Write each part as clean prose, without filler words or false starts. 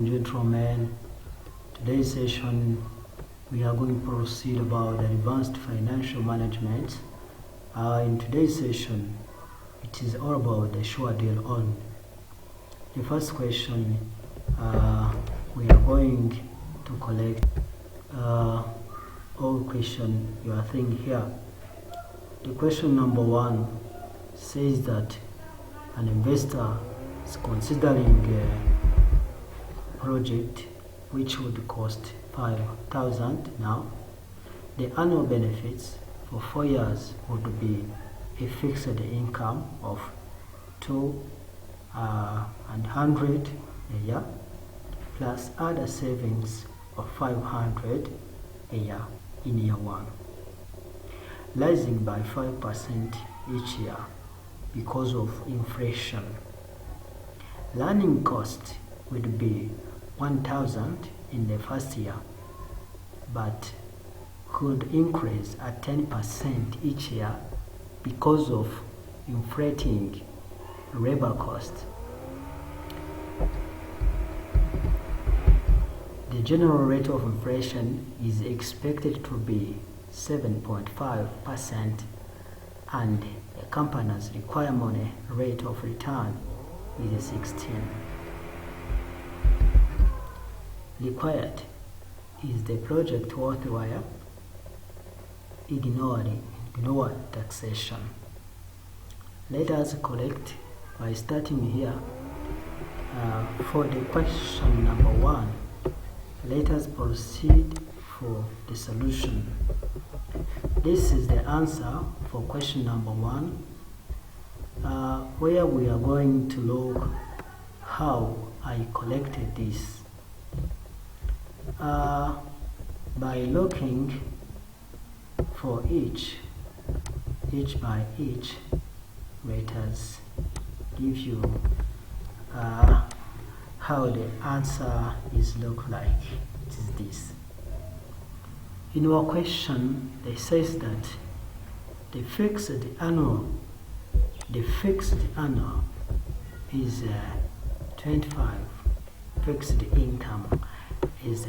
Gentlemen, today's session we are going to proceed about advanced financial management. In today's session, it is all about the sure deal on. The first question we are going to collect all question you are thinking here. The question number 1 says that an investor is considering a project which would cost 5,000 now. The annual benefits for 4 years would be a fixed income of 200 a year plus other savings of 500 a year in year 1, rising by 5% each year because of inflation. Learning cost would be 1,000 in the first year, but could increase at 10% each year because of inflating labor cost. The general rate of inflation is expected to be 7.5%, and a company's requirement rate of return is 16. Required is the project worthwhile. Ignore taxation. Let us collect by starting here. For the question number 1, let us proceed for the solution. This is the answer for question number 1, where we are going to look how I collected this. By looking for each by each, let us give you how the answer is look like. It is this. In our question, they says that the fixed annual is 25. Fixed income is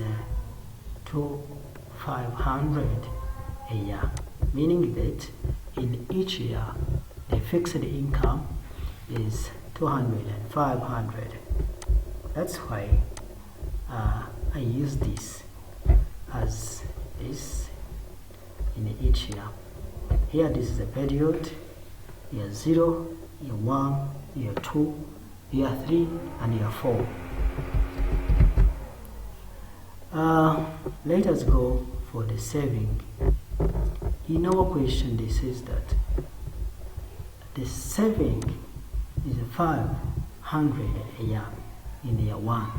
2,500 a year, meaning that in each year the fixed income is 200 and 500. That's why I use this as this in each year. Here this is the period: year 0, year 1, year 2, year 3, and year 4. Let us go for the saving. In our question, this says that the saving is 500 a year in year 1.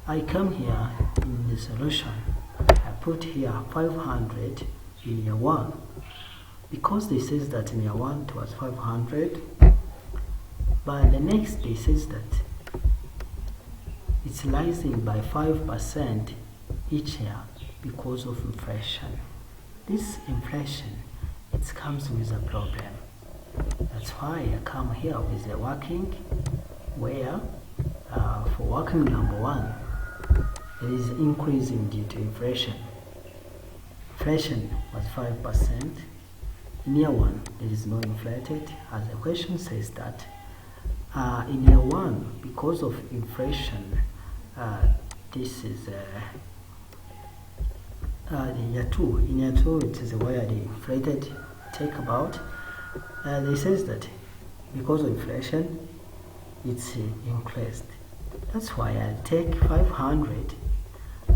I come here in the solution. I put here 500 in year 1 because this says that in year 1 it was 500, but the next day says that it's rising by 5% each year because of inflation. This inflation, it comes with a problem. That's why I come here with a working, where for working number 1, there is increasing due to inflation. Inflation was 5%. In year 1, there is no inflated, as the question says that. In year 1, because of inflation, this is in year 2. In year 2, it is where the inflated take about. They says that because of inflation, it's increased. That's why I take 500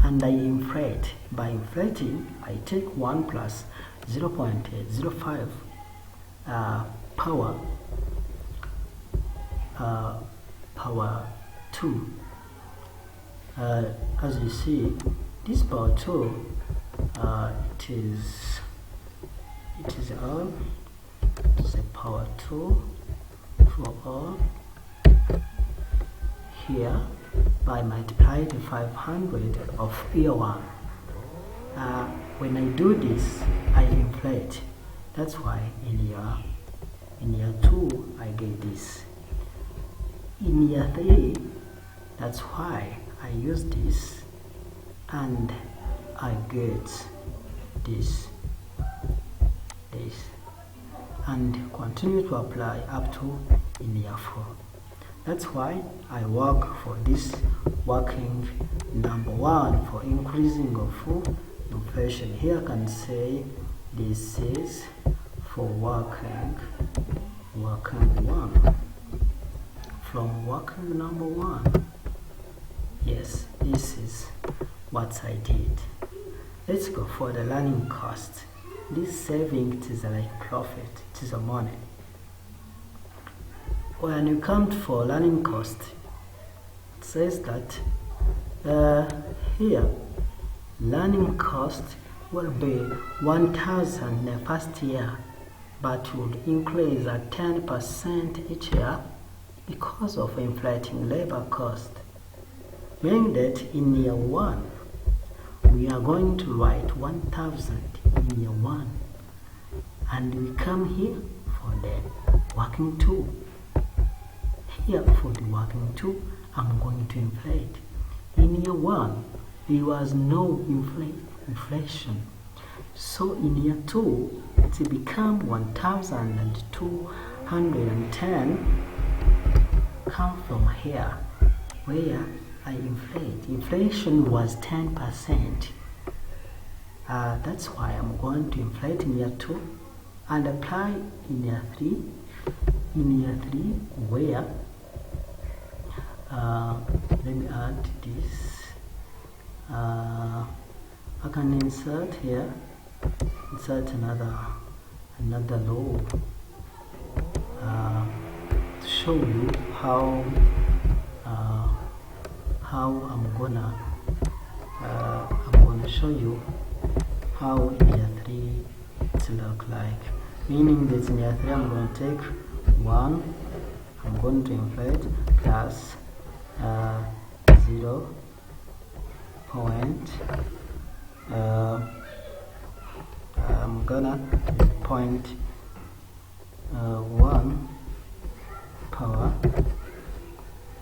and I inflate. By inflating, I take 1 plus 0.05 power 2. As you see, this power 2, it is all. It's a power 2 for all. Here, by multiply the 500 of year 1. When I do this, I inflate. That's why in year 2 I get this. In year 3, that's why I use this and I get this and continue to apply up to in year 4. That's why I work for this working number 1 for increasing of inflation. Here I can say this is for working 1 from working number 1. Yes, this is what I did. Let's go for the learning cost. This saving, it is like profit, it is a money. When you count for learning cost, it says that here learning cost will be 1,000 the first year, but would increase at 10% each year because of inflating labor cost. Meaning that in year 1 we are going to write 1,000 in year 1, and we come here for the working 2. Here for the working 2, I'm going to inflate. In year 1, there was no inflation. So in year 2, it become 1,210 come from here, where I inflate. Inflation was 10%. That's why I'm going to inflate in year 2 and apply in year 3. In year 3, where let me add this. I can insert here. Insert another law to show you how I'm gonna show you how in year 3 it look like. Meaning that in year 3 I'm going to take 1, I'm going to inflate plus 0 point I'm gonna point 1 power.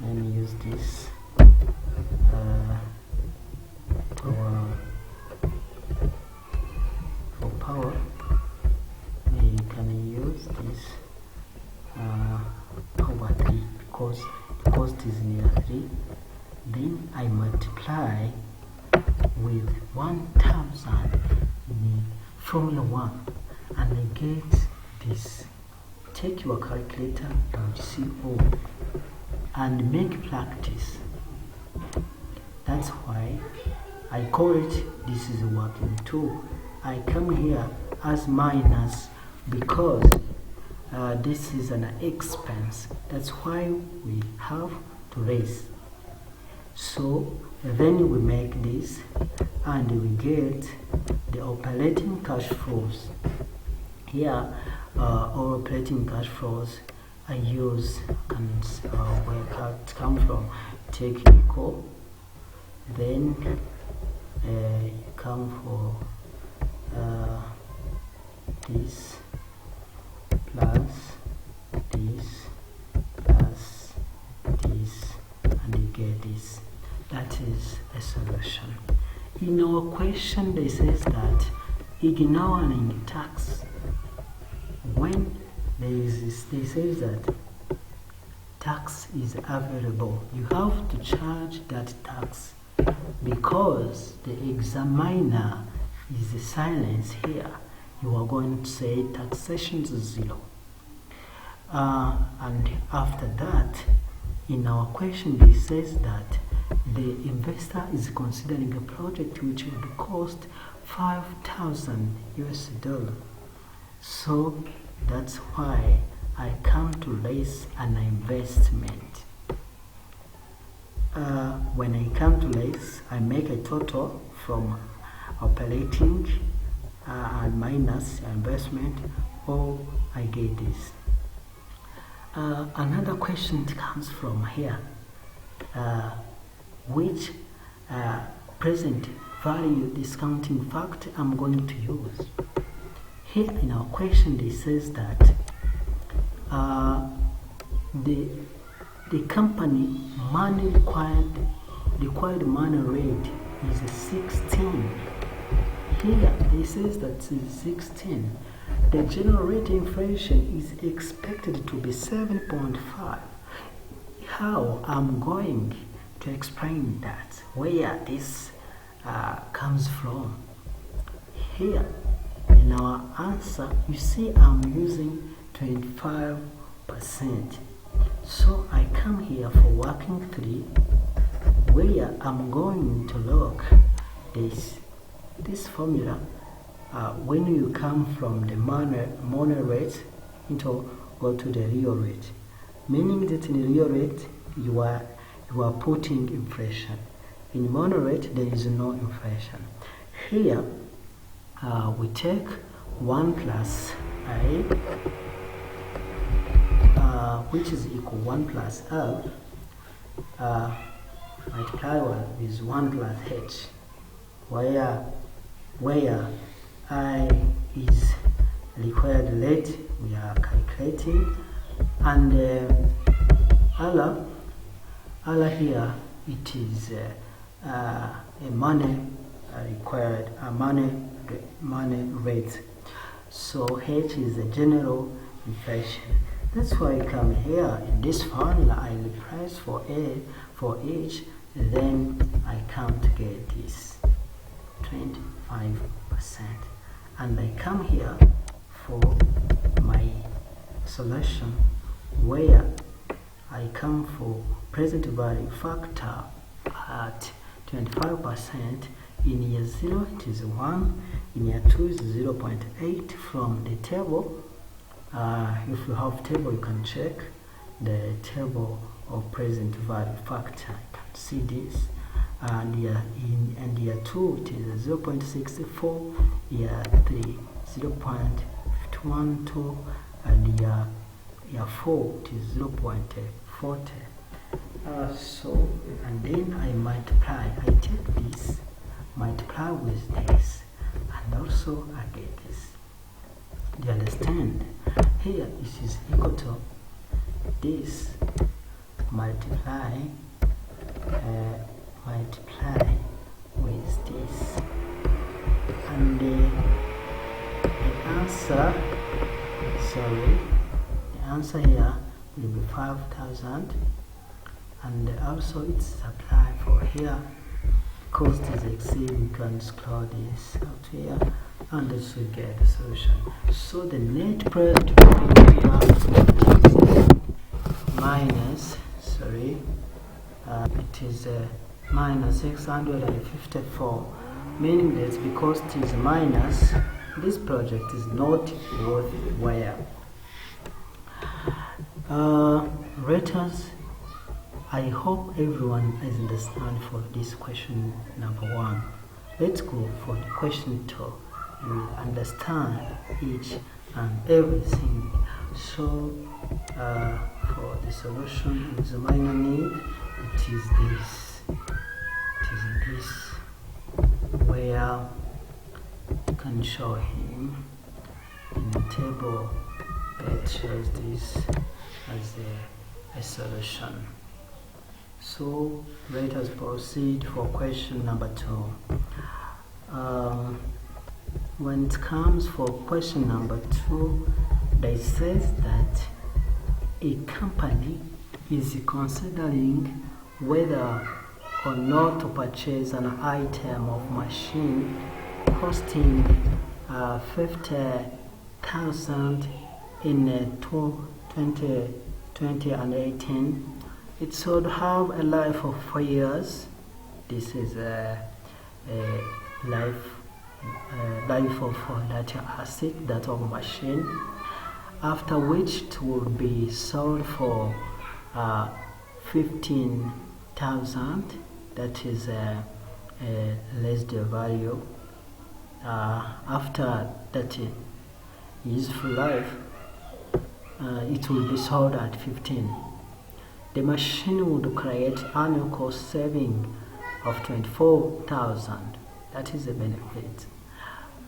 Let me use this power. For power we can use this power 3 because the cost is near 3. Then I multiply with 1,000 from year 1 and I get this. Take your calculator .co and make practice. That's why I call it this is working 2. I come here as minus because this is an expense. That's why we have to raise. So then we make this and we get the operating cash flows. Here operating cash flows I use where it comes from. Take equal, then you come for this plus this plus this, and you get this. That is a solution. In our question they says that ignoring tax, when they say that tax is available, you have to charge that tax because the examiner is silent here. You are going to say taxation is 0. And after that, in our question, it says that the investor is considering a project which will cost $5,000 US. So that's why I come to raise an investment. When I come to raise, I make a total from operating and minus investment, or I get this. Another question comes from here, which present value discounting factor I'm going to use. Here in our question it says that the company money required required money rate is 16. Here it says that it's 16. The general rate inflation is expected to be 7.5. How I'm going to explain that, where this comes from. Here in our answer, you see I'm using 25%. So I come here for working 3, where I'm going to log this formula. When you come from the money rate into go to the real rate, meaning that in the real rate you are putting inflation. In money rate there is no inflation. Here we take 1 plus A, which is equal 1 plus L multiply with 1 plus H, where I is required rate we are calculating, and other here it is a money required, a money rate. So H is the general inflation. That's why I come here in this formula, I replace for A for H, then I come to get this 25%, and I come here for my solution, where I come for present value factor at 25%. In year 0 it is 1, in year 2 is 0.8 from the table. If you have table, you can check the table of present value factor. You can see this. And year 2 it is 0.64, year 3 0.12, and year 4 it is 0.40. So, and then I multiply. I take this, multiply with this, and also I get this. Do you understand? Here it is equal to this multiply with this, and the answer here will be 5,000, and also it's apply for here. Cost is exceed, we can scroll this out here, and also get the solution. So the net present value minus, it is minus 654, meaning that because it is minus, this project is not worthwhile. Raters, I hope everyone has understand for this question number 1. Let's go for the question 2. You will understand each and everything. So for the solution is a minor need, it is this. It is this, where you can show him in the table that shows this as a solution. So let us proceed for question number 2. When it comes for question number 2, they says that a company is considering whether or not to purchase an item of machine costing 50,000 in 2020 and 18. It should have a life of 4 years. This is a life of that asset, that of machine, after which it will be sold for 15,000. That is less the value. After that useful life, it will be sold at 15. The machine would create annual cost saving of 24,000. That is the benefit.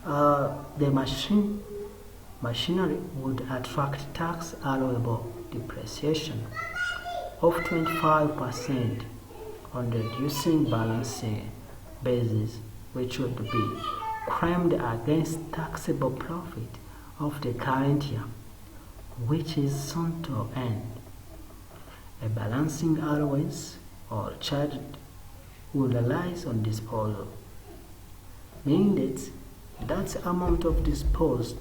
The machinery would attract tax allowable depreciation of 25%. on the reducing balancing basis, which would be crammed against taxable profit of the current year, which is soon to end. A balancing allowance or charge will relies on disposal, meaning that amount of disposed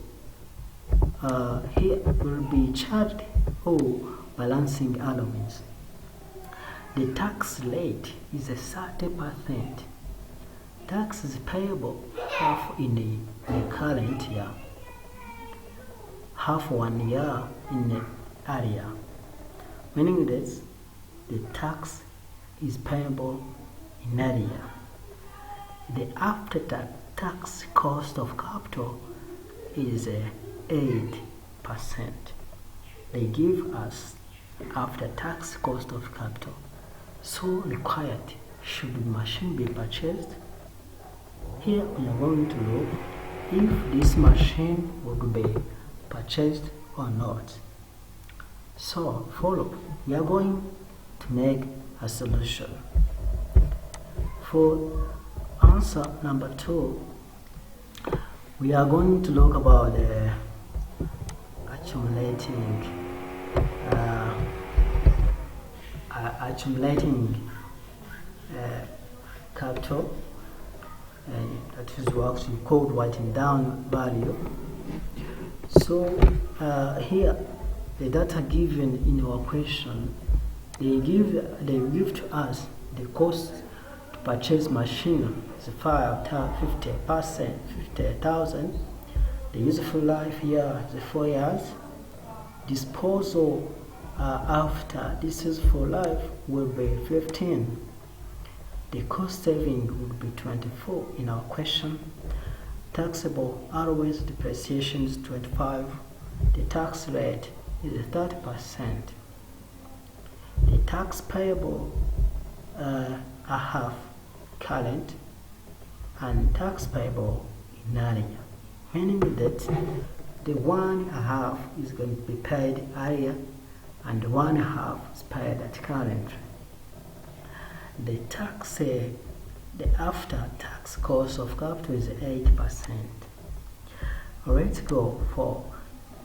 here will be charged or balancing allowance. The tax rate is a 30%. Tax is payable half in the current year, half 1 year in the area, meaning that the tax is payable in area. The after-tax cost of capital is 8%. They give us after-tax cost of capital. So required, should the machine be purchased? Here we are going to look if this machine would be purchased or not. So follow, we are going to make a solution. For answer number 2, we are going to look about accumulating capital, and that is what we call writing down value. So here the data given in our question, they give to us the cost to purchase machine is 50,000. The useful life here is 4 years. Disposal after this useful life will be 15. The cost saving would be 24 in our question. Taxable allowance depreciation is 25. The tax rate is 30%. The tax payable are half current and tax payable in area, meaning that the 1/2 is going to be paid area and 1/2 is paid at current. The tax, the after-tax cost of capital is 8%. Let's go for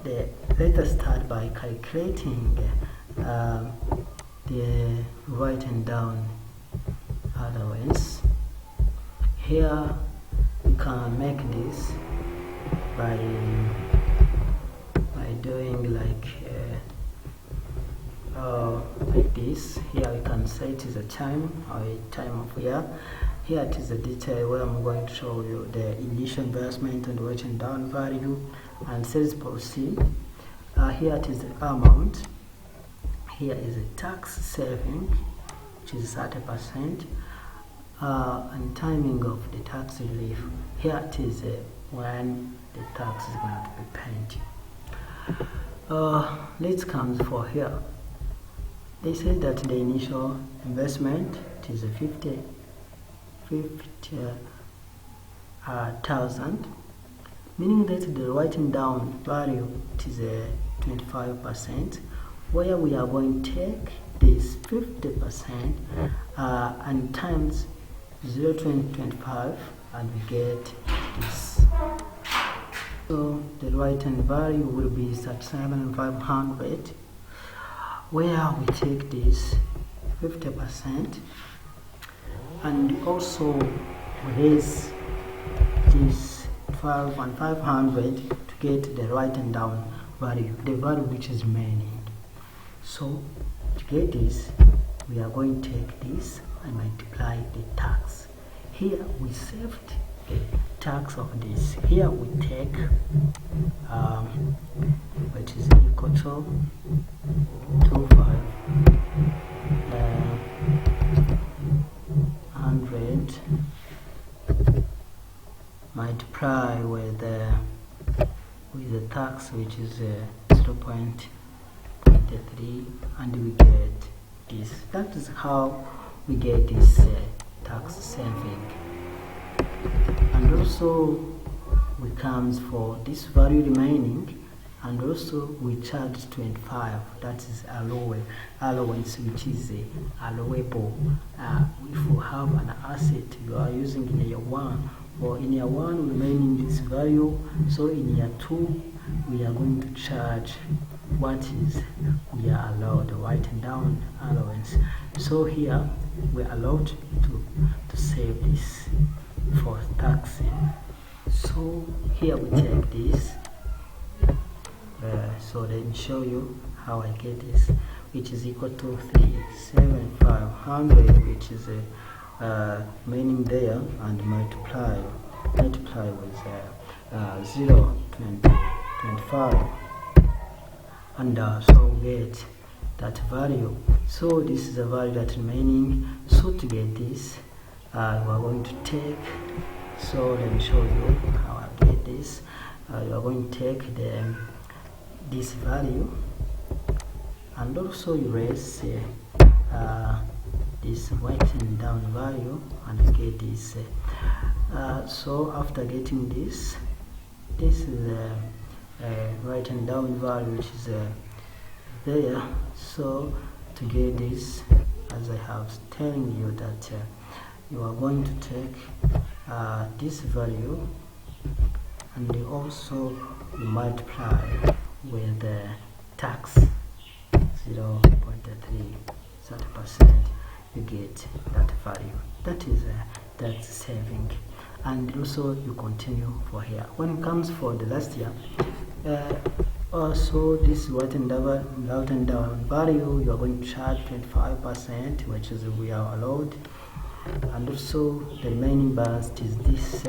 let us start by calculating the writing down allowance. Here we can make this by doing like this. Here we can say it is a time or a time of year. Here it is a detail where I'm going to show you the initial investment and written down value and sales proceed. Here it is the amount. Here is a tax saving, which is 30%, and timing of the tax relief. Here it is when the tax is going to be paid. Let's come for here. They say that the initial investment is 50,000, meaning that the writing down value is 25%, where we are going to take this 50% and times 0.25 and we get this. So the writing value will be 37,500, where we take this 50% and also raise this 12,500 to get the writing down value, the value which is remaining. So to get this, we are going to take this and multiply the tax. Here we saved the tax of this. Here we take which is equal to 2,500 multiply with the tax, which is 0.23, and we get this. That is how we get this tax saving. And also we comes for this value remaining and also we charge 25. That is allowance, which is allowable if you have an asset you are using in year 1, or in year 1 remaining this value, so in year 2 we are going to charge what is we are allowed, writing down allowance. So here we're allowed to save this for tax. So here we take this, so let me show you how I get this, which is equal to 37500, which is remaining there, and multiply with 0.25, and so we get that value. So this is the value that remaining. So to get this, we are going to take, so let me show you how I get this. You are going to take this value and also erase this writing down value and get this. So after getting this is writing down value, which is there. So to get this, as I have telling you that you are going to take this value and also you multiply with the tax 0.30%, you get that value. That is that's saving. And also you continue for here. When it comes for the last year, also this written down value, you are going to charge 25%, which is we are allowed. And also the remaining balance is this,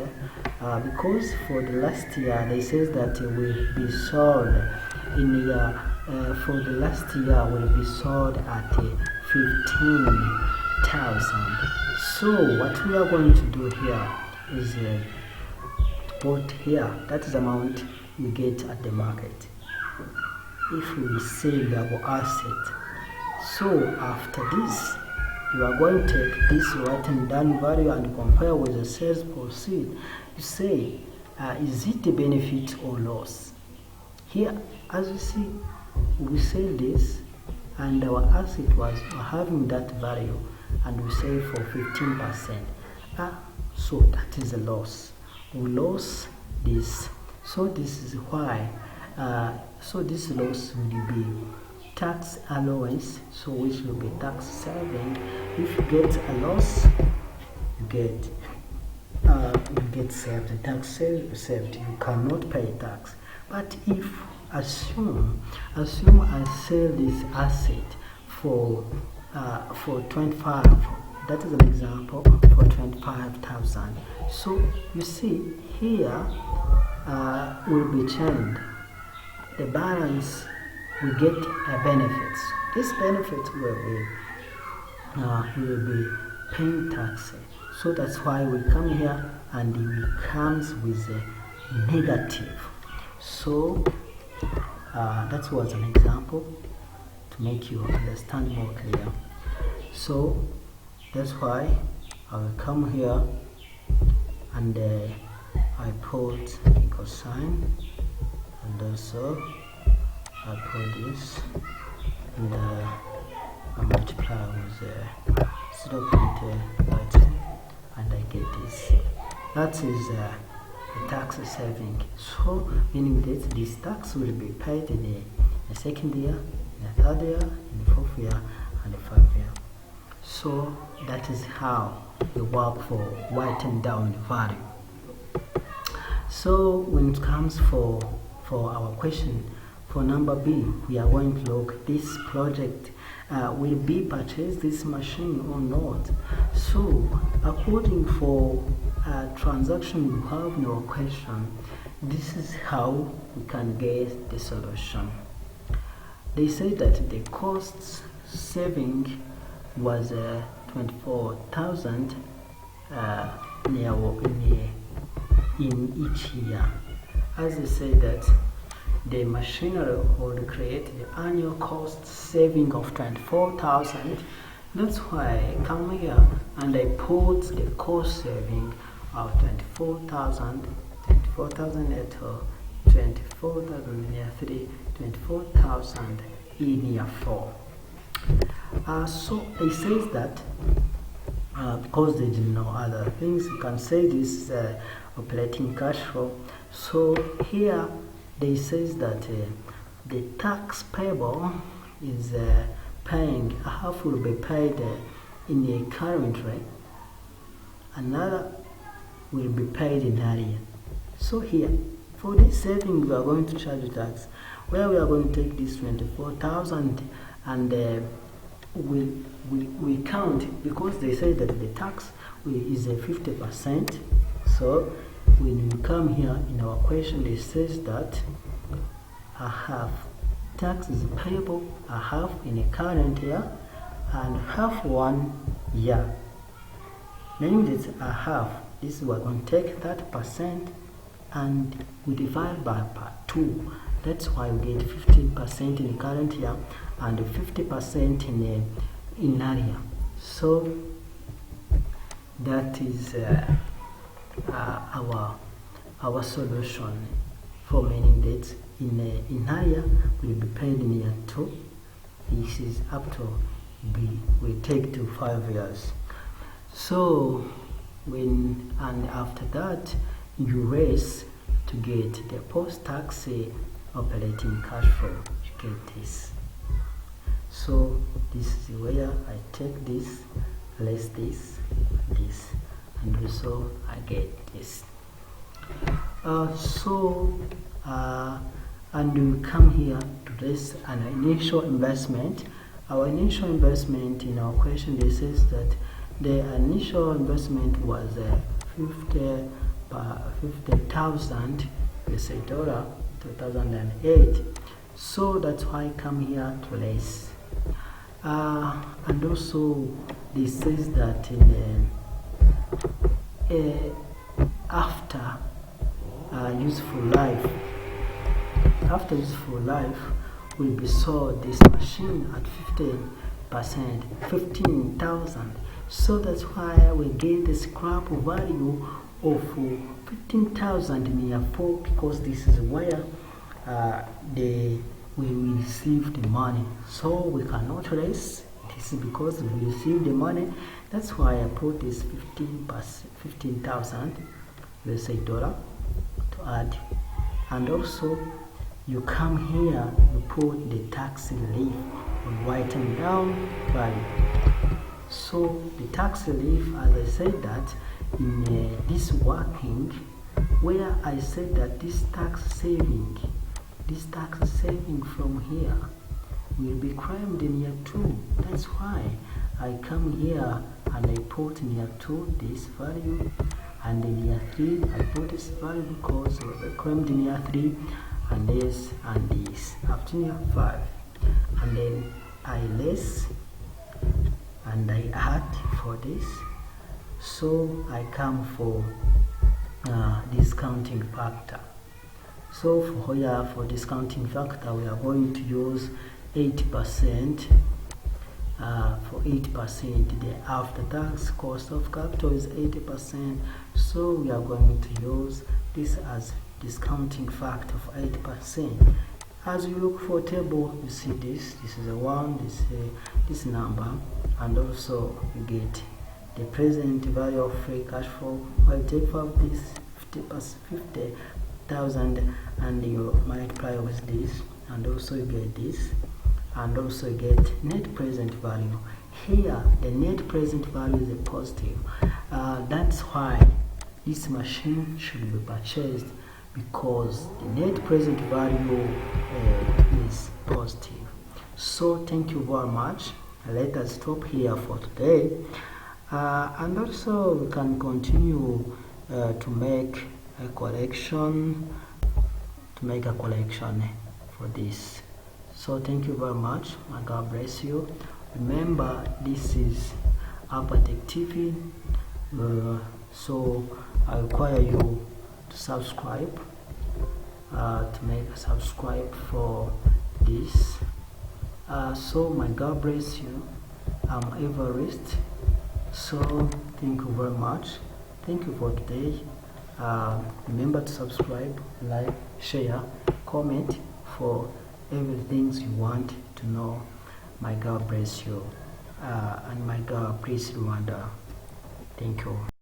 because for the last year they says that it will be sold in year for the last year will be sold at 15,000. So what we are going to do here is put here, that is the amount we get at the market if we sell our asset. So after this, you are going to take this written down value and compare with the sales proceed. You say, is it a benefit or loss? Here, as you see, we sell this and our asset was having that value and we sell for 15%. So that is a loss. We lost this. So this is why. So this loss will be tax allowance, so which will be tax saving. If you get a loss, you get saved, the tax saved. You cannot pay tax. But if assume I sell this asset for 25, that is an example, for 25,000. So you see here will be changed. The balance we get a benefit. This benefit will be paying tax. So that's why we come here and it comes with a negative. So that was an example to make you understand more clear. So that's why I will come here and I put equal sign, and also I put this and I multiply with 0.30 and I get this. That is the tax saving. So meaning that this tax will be paid in the second year, in the third year, in the fourth year, and the fifth year. So that is how we work for writing down the value. So when it comes for our question, for number B, we are going to look this project will be purchased this machine or not. So according for transaction you have no question, this is how we can get the solution. They say that the cost saving was 24,000 in each year. As they say that the machinery would create the annual cost saving of 24,000. That's why I come here and I put the cost saving of 24,000 at 24,000 in year 3, 24,000 in year 4. So it says that because they didn't know other things, you can say this operating cash flow. So here they says that the tax payable is paying half will be paid in the current rate, another will be paid in area. So here for this saving we are going to charge tax, where we are going to take this 24,000 and we count, because they say that the tax is 50%. So when we come here in our question, it says that a half tax is payable, a half in a current year and half 1 year. Meaning it's a half. This is we're going to take 30% and we divide by 2. That's why we get 15% in the current year and 50% in area. So that is our solution for meaning that in area will be paid in year 2. This is up to B. We take to 5 years. So and after that you raise to get the post-tax operating cash flow. You get this. So this is where I take this, less this, and also I get this. And we come here to raise an initial investment. Our initial investment in our question, this says that the initial investment was 50,000 $, 2008. So that's why I come here to raise. And also this says that after useful life will be sold this machine at 15%, 15,000. So that's why we get the scrap value of 15,000 in year 4, because this is where we will receive the money. So we cannot raise. This is because we receive the money. That's why I put this 15,000, let's say dollar, to add. And also you come here, you put the tax relief on writing down value. So the tax relief, as I said that in this working, where I said that this tax saving from here will be crammed in year 2. That's why I come here and I put in year 2 this value, and in year 3 I put this value because it will be crammed in year 3, and this and this after year 5, and then I less and I add for this. So I come for discounting factor. So for discounting factor we are going to use 80%. For 8%, the after tax cost of capital is 80%. So we are going to use this as discounting factor of 8%. As you look for table, you see this is a 1, this number, and also you get the present value of free cash flow. I take out this 50,000 and you multiply with this, and also you get this, and also you get net present value. Here the net present value is a positive. That's why this machine should be purchased, because the net present value is positive. So thank you very much. Let us stop here for today, and also we can continue to make a collection for this. So thank you very much, and God bless you. Remember, this is apatectv, so I require you to subscribe, to make a subscribe for this. So my God bless you. I'm Everest. So thank you very much. Thank you for today. Remember to subscribe, like, share, comment for everything you want to know. My God bless you, and my God bless Rwanda. Thank you.